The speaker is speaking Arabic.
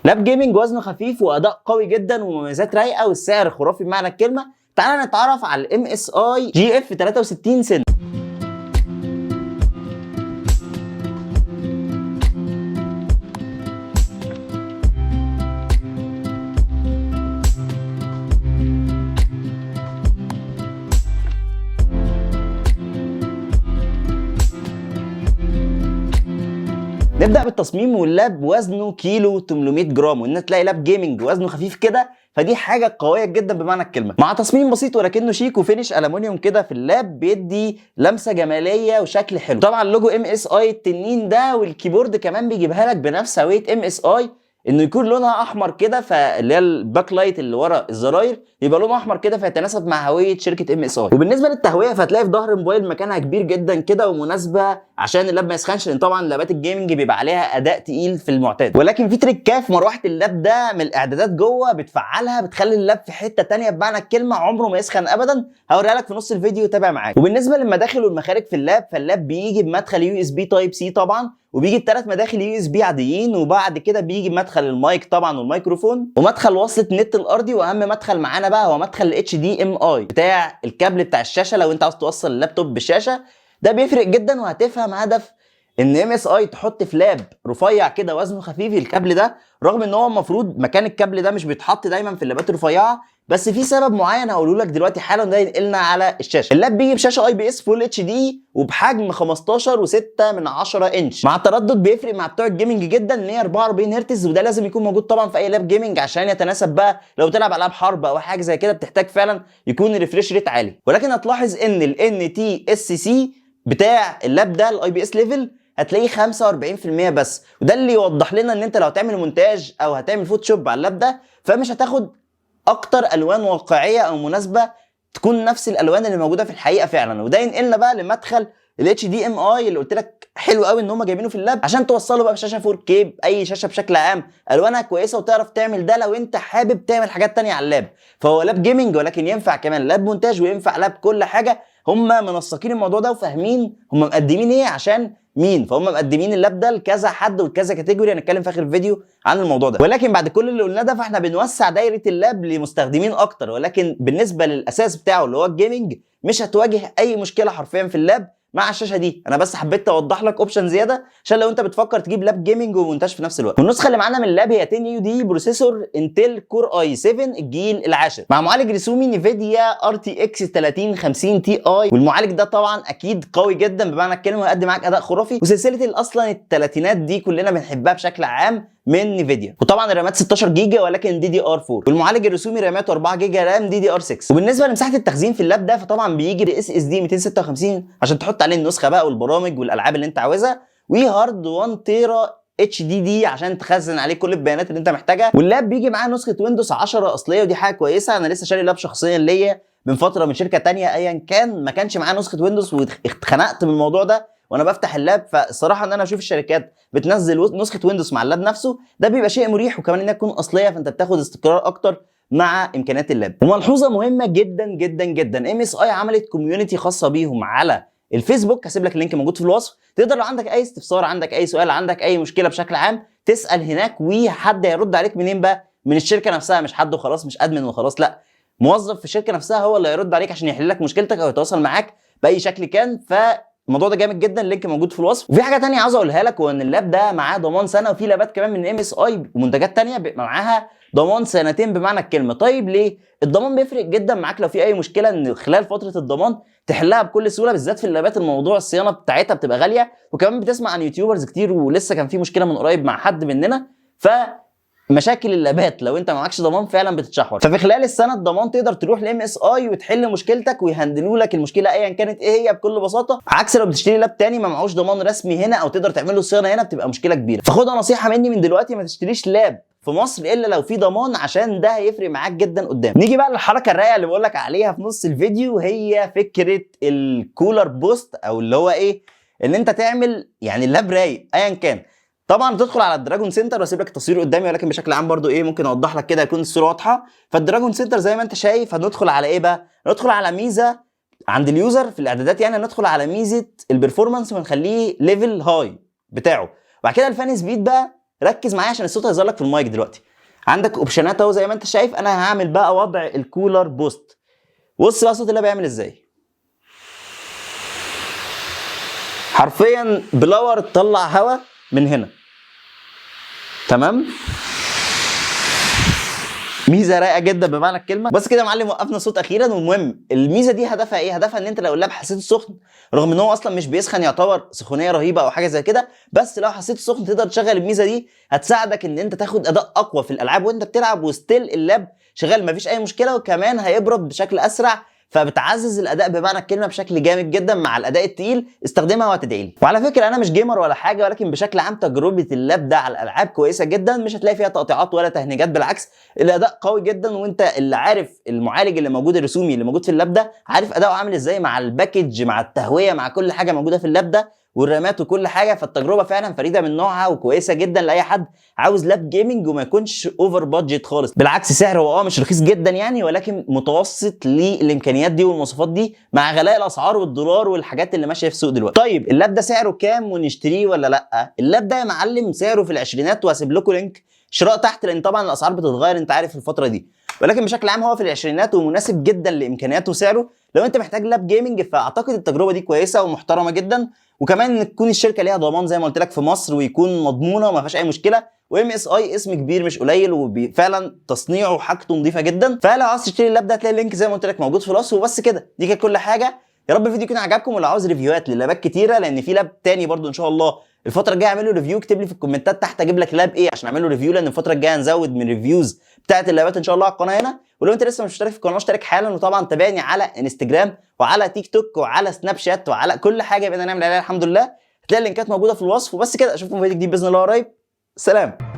لاب جيمنج وزنه خفيف واداء قوي جدا ومميزات رايقه والسعر خرافي بمعنى الكلمه. تعالى نتعرف على الام اس اي جي اف 63 سن. نبدأ بالتصميم. واللاب وزنه كيلو 800 جرام، وان تلاقي لاب جيمنج وزنه خفيف كده فدي حاجة قوية جدا بمعنى الكلمة، مع تصميم بسيط ولكنه شيك وفينش ألمونيوم كده في اللاب بيدي لمسة جمالية وشكل حلو. طبعا لوجو ام اس اي التنين ده، والكيبورد كمان بيجيبها لك بنفس هوية ام اس اي، انه يكون لونها احمر كده، فاللي هي الباك لايت اللي ورا الزراير يبقى لونه احمر كده فيتناسب مع هويه شركه ام اس اي. وبالنسبه للتهويه فهتلاقي في ظهر موبايل مكانها كبير جدا كده ومناسبه عشان اللاب ما يسخنش، لان طبعا لابات الجيمنج بيبقى عليها اداء تقيل في المعتاد. ولكن في تريكات في مروحه اللاب ده من الاعدادات جوه بتفعلها بتخلي اللاب في حته ثانيه بمعنى الكلمه، عمره ما يسخن ابدا. هوريها لك في نص الفيديو، تابع معايا. وبالنسبه للمداخل والمخارج في اللاب، فاللاب بيجي بمدخل يو اس بي تايب سي طبعا، وبيجي ب3 مداخل يو اس بي عاديين، وبعد كده بيجي مدخل المايك طبعا والميكروفون، ومدخل وصله النت الارضي، واهم مدخل معانا بقى هو مدخل الاتش دي ام اي بتاع الكابل بتاع الشاشه لو انت عاوز توصل اللابتوب بالشاشه. ده بيفرق جدا، وهتفهم هدف ان ام اس اي تحط في لاب رفيع كده وزنه خفيف الكابل ده، رغم ان هو المفروض مكان الكابل ده مش بيتحط دايما في اللابات الرفيعه، بس في سبب معين هقوله لك دلوقتي حالا ده ينقلنا على الشاشه. اللاب بيجي بشاشه اي بي اس فول اتش دي وبحجم 15.6 انش، مع التردد بيفرق مع بتوع الجيمنج جدا ان هي 44 هرتز، وده لازم يكون موجود طبعا في اي لاب جيمنج عشان يتناسب بقى لو تلعب العاب حرب او حاجه زي كده بتحتاج فعلا يكون الريفريش ريت عالي. ولكن هتلاحظ ان ال تي اس سي بتاع اللاب ده الاي بي اس ليفل هتلاقيه 45% بس، وده اللي يوضح لنا ان انت لو هتعمل مونتاج او هتعمل فوتوشوب على اللاب ده فمش هتاخد اكتر الوان واقعيه او مناسبه تكون نفس الالوان اللي موجوده في الحقيقه فعلا. وده ينقلنا بقى لمدخل الاتش دي ام اي اللي قلت لك حلو قوي ان هم جايبينه في اللاب عشان توصله بقى بشاشه 4K باي شاشه بشكل عام الوانها كويسه، وتعرف تعمل ده لو انت حابب تعمل حاجات تانية على اللاب. فهو لاب جيمنج ولكن ينفع كمان لاب مونتاج وينفع لاب كل حاجه. هم منسقين الموضوع ده وفاهمين هم مقدمين ايه عشان مين، فهم مقدمين اللاب ده لكذا حد وكذا كاتيجوري، هنتكلم في اخر الفيديو عن الموضوع ده. ولكن بعد كل اللي قلناه ده فاحنا بنوسع دايره اللاب لمستخدمين اكتر، ولكن بالنسبه للاساس بتاعه اللي هو الجيمنج مش هتواجه اي مشكله حرفيا في اللاب مع الشاشه دي. انا بس حبيت اوضح لك اوبشن زياده عشان لو انت بتفكر تجيب لاب جيمنج ومونتاج في نفس الوقت. والنسخه اللي معانا من اللاب هي 10 يو دي بروسيسور انتل كور اي 7 الجيل العاشر، مع معالج رسومي نيفيديا ار تي اكس 3050 تي اي. والمعالج ده طبعا اكيد قوي جدا بمعنى الكلمه ويقدم معاك اداء خرافي، وسلسله اصلا الثلاثينات دي كلنا بنحبها بشكل عام من نيفيديا. وطبعا الرامات 16 جيجا ولكن دي دي ار 4، والمعالج الرسومي راماته 4 جيجا رام دي دي ار 6. وبالنسبه لمساحه التخزين في اللاب ده فطبعا بيجي باس اس دي 256 عشان تحط عليه النسخه بقى والبرامج والالعاب اللي انت عاوزها، وهارد 1 تيرا اتش دي دي عشان تخزن عليه كل البيانات اللي انت محتاجها. واللاب بيجي معاه نسخه ويندوز 10 اصليه، ودي حاجه كويسه. انا لسه شاري لاب شخصيا ليا من فتره من شركه ثانيه ايا كان، ما كانش معاه نسخه ويندوز واتخنقت من الموضوع ده وانا بفتح اللاب. فالصراحه ان انا اشوف الشركات بتنزل نسخه ويندوز مع اللاب نفسه ده بيبقى شيء مريح، وكمان انها تكون اصليه فانت بتاخد استقرار اكتر مع امكانيات اللاب. وملحوظه مهمه جدا جدا جدا، ام اس اي عملت كوميونتي خاصه بيهم على الفيسبوك، هسيب لك اللينك موجود في الوصف، تقدر لو عندك اي استفسار، عندك اي سؤال، عندك اي مشكله بشكل عام تسال هناك، وحد هيرد عليك منين بقى؟ من الشركه نفسها، مش حد وخلاص، مش ادمن وخلاص، لا، موظف في الشركه نفسها هو اللي هيرد عليك عشان يحل لك مشكلتك او يتواصل معاك باي شكل كان. الموضوع ده جامد جدا، اللينك موجود في الوصف. وفي حاجه ثانيه عاوز اقولها لك، هو ان اللاب ده معاه ضمان سنه، وفي لابات كمان من ام اس اي ومنتجات ثانيه بيبقى معاها ضمان سنتين بمعنى الكلمه. طيب ليه؟ الضمان بيفرق جدا معاك لو في اي مشكله ان خلال فتره الضمان تحلها بكل سهوله، بالذات في اللابات الموضوع الصيانه بتاعتها بتبقى غاليه. وكمان بتسمع عن يوتيوبرز كتير، ولسه كان في مشكله من قريب مع حد مننا، مشاكل اللابات لو انت معكش ضمان فعلا بتتشحور. ففي خلال السنه الضمان تقدر تروح لام اس اي وتحل مشكلتك ويهندلوا لك المشكله ايا كانت ايه هي بكل بساطه، عكس لو بتشتري لاب تاني ما معهوش ضمان رسمي هنا او تقدر تعمل له صيانه هنا بتبقى مشكله كبيره. فخدها نصيحه مني من دلوقتي، ما تشتريش لاب في مصر الا لو في ضمان، عشان ده هيفرق معاك جدا قدام. نيجي بقى للحركه الرايقه اللي بقول لك عليها في نص الفيديو، هي فكره الكولر بوست، او اللي هو ايه، ان انت تعمل يعني اللاب رايق ايا كان. طبعا تدخل على الدراجون سنتر، واسيب لك التصوير قدامي، ولكن بشكل عام برضو ايه ممكن اوضح لك كده يكون الصوره واضحه. فالدراجون سنتر زي ما انت شايف هندخل على ايه بقى؟ ندخل على ميزه عند اليوزر في الاعدادات، يعني ندخل على ميزه البرفورمانس ونخليه ليفل هاي بتاعه. وبعد كده الفان سبيد بقى ركز معايا عشان الصوت هيظهر لك في المايك دلوقتي. عندك اوبشنات اهو زي ما انت شايف. انا هعمل بقى وضع الكولر بوست. بص بقى صوت اللاب بيعمل ازاي. حرفيا بلور تطلع هوا من هنا. تمام. ميزه رايقه جدا بمعنى الكلمه. بس كده يا معلم وقفنا الصوت اخيرا. والمهم الميزه دي هدفها ايه؟ هدفها ان انت لو اللاب حسيته سخن، رغم ان هو اصلا مش بيسخن، يعتبر سخونيه رهيبه او حاجه زي كده، بس لو حسيته سخن تقدر تشغل الميزه دي، هتساعدك ان انت تاخد اداء اقوى في الالعاب وانت بتلعب، وستيل اللاب شغال مفيش اي مشكله، وكمان هيبرد بشكل اسرع، فبتعزز الاداء بمعنى الكلمه بشكل جامد جدا مع الاداء التقيل. استخدمها وهتدعي لي. وعلى فكره انا مش جيمر ولا حاجه، ولكن بشكل عام تجربه اللاب ده على الالعاب كويسه جدا، مش هتلاقي فيها تقطيعات ولا تهنيجات، بالعكس الاداء قوي جدا. وانت اللي عارف المعالج اللي موجود الرسومي اللي موجود في اللاب ده، عارف اداؤه عامل ازاي مع الباكج مع التهويه مع كل حاجه موجوده في اللاب ده والرامات وكل حاجه. فالتجربه فعلا فريده من نوعها وكويسه جدا لاي حد عاوز لاب جيمنج وما يكونش اوفر بادجت خالص. بالعكس سعره هو مش رخيص جدا يعني، ولكن متوسط للامكانيات دي والمواصفات دي مع غلاء الاسعار والدولار والحاجات اللي ماشيه في السوق دلوقتي. طيب اللاب ده سعره كام ونشتريه ولا لا؟ اللاب ده يا معلم سعره في العشرينات، وهسيب لكم لينك شراء تحت، لان طبعا الاسعار بتتغير انت عارف الفتره دي، ولكن بشكل عام هو في العشرينات ومناسب جدا لامكانياته وسعره. لو انت محتاج لاب جيمنج فاعتقد التجربه دي كويسه ومحترمه جدا، وكمان ان تكون الشركه ليها ضمان زي ما قلت لك في مصر، ويكون مضمونه وما فيهاش اي مشكله، وام اس اي اسم كبير مش قليل، وفعلا تصنيعه وحاجته نظيفه جدا. فلو عاوز تشتري اللاب ده هتلاقي اللينك زي ما قلت لك موجود في الوصف. وبس كده، دي كانت كل حاجه. يا رب الفيديو يكون عجبكم. ولو عاوز ريفيوهات للابات كتيره، لان في لاب تاني برضو ان شاء الله الفتره الجايه اعمل له ريفيو، اكتب لي في الكومنتات تحت اجيب لك لاب ايه عشان اعمل له ريفيو، لان الفتره الجايه هنزود من ريفيوز بتاعه اللابات ان شاء الله على القناه هنا. ولو انت لسه مش مشترك في القناه اشترك حالا، وطبعا تابعني على انستجرام وعلى تيك توك وعلى سناب شات وعلى كل حاجه بقينا نعمل عليها الحمد لله. هتلاقي اللينكات موجوده في الوصف. وبس كده، اشوفكم في فيديو جديد باذن الله قريب. سلام.